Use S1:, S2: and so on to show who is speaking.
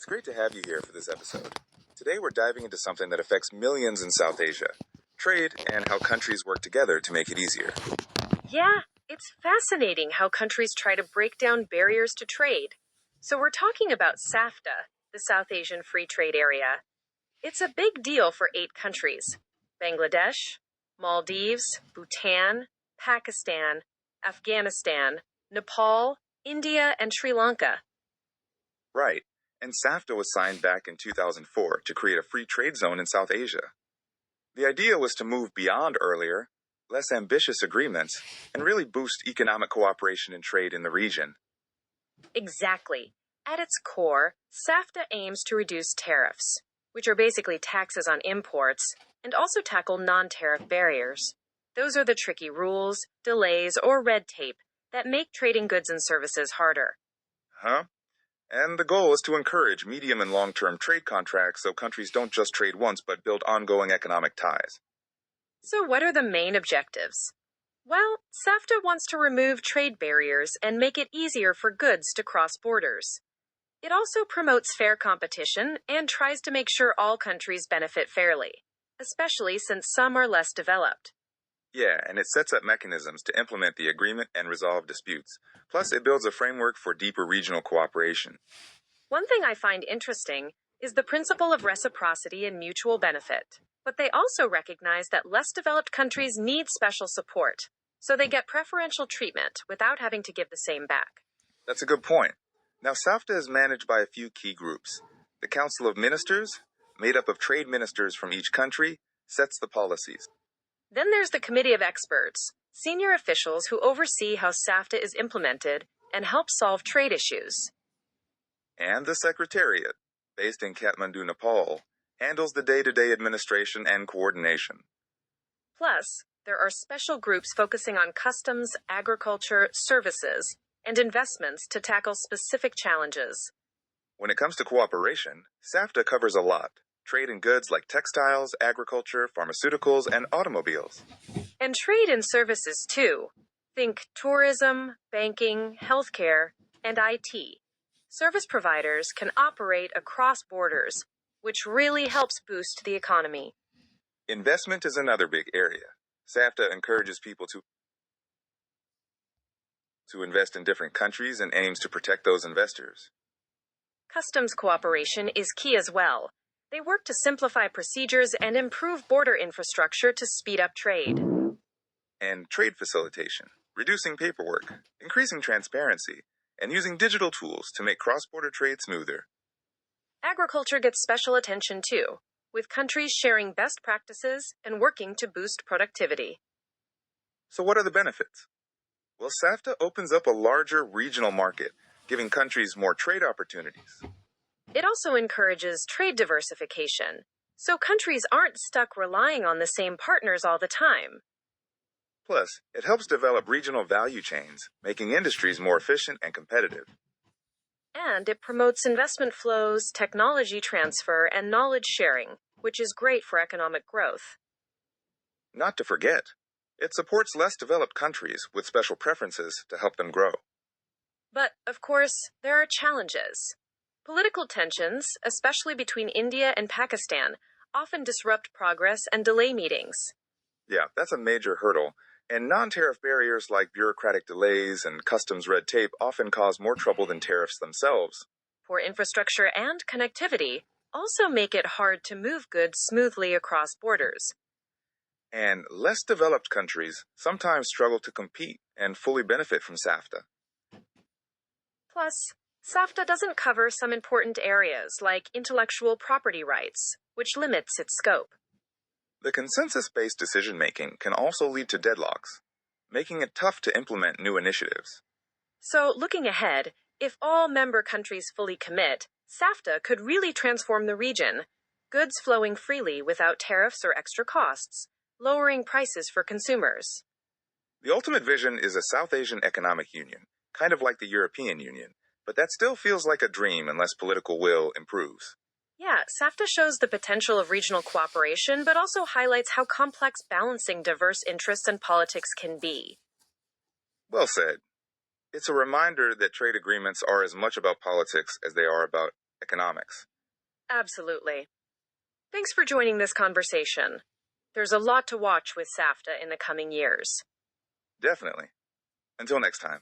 S1: It's great to have you here for this episode. Today we're diving into something that affects millions in South Asia: trade and how countries work together to make it easier.
S2: Yeah, it's fascinating how countries try to break down barriers to trade. So, we're talking about SAFTA, the South Asian Free Trade Area. It's a big deal for 8 countries: Bangladesh, Maldives, Bhutan, Pakistan, Afghanistan, Nepal, India, and Sri Lanka.
S1: Right, and SAFTA was signed back in 2004 to create a free trade zone in South Asia. The idea was to move beyond earlier, less ambitious agreements and really boost economic cooperation and trade in the region.
S2: Exactly. At its core, SAFTA aims to reduce tariffs, which are basically taxes on imports, and also tackle non-tariff barriers. Those are the tricky rules, delays, or red tape that make trading goods and services harder.
S1: Huh? And the goal is to encourage medium and long-term trade contracts so countries don't just trade once but build ongoing economic ties.
S2: So what are the main objectives? Well, SAFTA wants to remove trade barriers and make it easier for goods to cross borders. It also promotes fair competition and tries to make sure all countries benefit fairly, especially since some are less developed.
S1: Yeah, and it sets up mechanisms to implement the agreement and resolve disputes. Plus, it builds a framework for deeper regional cooperation.
S2: One thing I find interesting is the principle of reciprocity and mutual benefit. But they also recognize that less developed countries need special support, so they get preferential treatment without having to give the same back.
S1: That's a good point. Now, SAFTA is managed by a few key groups. The Council of Ministers, made up of trade ministers from each country, sets the policies.
S2: Then there's the Committee of Experts, senior officials who oversee how SAFTA is implemented and help solve trade issues.
S1: And the Secretariat, based in Kathmandu, Nepal, handles the day-to-day administration and coordination.
S2: Plus, there are special groups focusing on customs, agriculture, services, and investments to tackle specific challenges.
S1: When it comes to cooperation, SAFTA covers a lot: trade in goods like textiles, agriculture, pharmaceuticals, and automobiles.
S2: And trade in services, too. Think tourism, banking, healthcare, and IT. Service providers can operate across borders, which really helps boost the economy.
S1: Investment is another big area. SAFTA encourages people to invest in different countries and aims to protect those investors.
S2: Customs cooperation is key as well. They work to simplify procedures and improve border infrastructure to speed up trade.
S1: And trade facilitation, reducing paperwork, increasing transparency, and using digital tools to make cross-border trade smoother.
S2: Agriculture gets special attention too, with countries sharing best practices and working to boost productivity.
S1: So what are the benefits? Well, SAFTA opens up a larger regional market, giving countries more trade opportunities.
S2: It also encourages trade diversification, so countries aren't stuck relying on the same partners all the time.
S1: Plus, it helps develop regional value chains, making industries more efficient and competitive.
S2: And it promotes investment flows, technology transfer, and knowledge sharing, which is great for economic growth.
S1: Not to forget, it supports less developed countries with special preferences to help them grow.
S2: But, of course, there are challenges. Political tensions, especially between India and Pakistan, often disrupt progress and delay meetings.
S1: Yeah, that's a major hurdle. And non-tariff barriers like bureaucratic delays and customs red tape often cause more trouble than tariffs themselves.
S2: Poor infrastructure and connectivity also make it hard to move goods smoothly across borders.
S1: And less developed countries sometimes struggle to compete and fully benefit from SAFTA.
S2: Plus, SAFTA doesn't cover some important areas like intellectual property rights, which limits its scope.
S1: The consensus-based decision-making can also lead to deadlocks, making it tough to implement new initiatives.
S2: So, looking ahead, if all member countries fully commit, SAFTA could really transform the region. Goods flowing freely without tariffs or extra costs, lowering prices for consumers.
S1: The ultimate vision is a South Asian economic union, kind of like the European Union, but that still feels like a dream unless political will improves.
S2: Yeah, SAFTA shows the potential of regional cooperation, but also highlights how complex balancing diverse interests and politics can be.
S1: Well said. It's a reminder that trade agreements are as much about politics as they are about economics.
S2: Absolutely. Thanks for joining this conversation. There's a lot to watch with SAFTA in the coming years.
S1: Definitely. Until next time.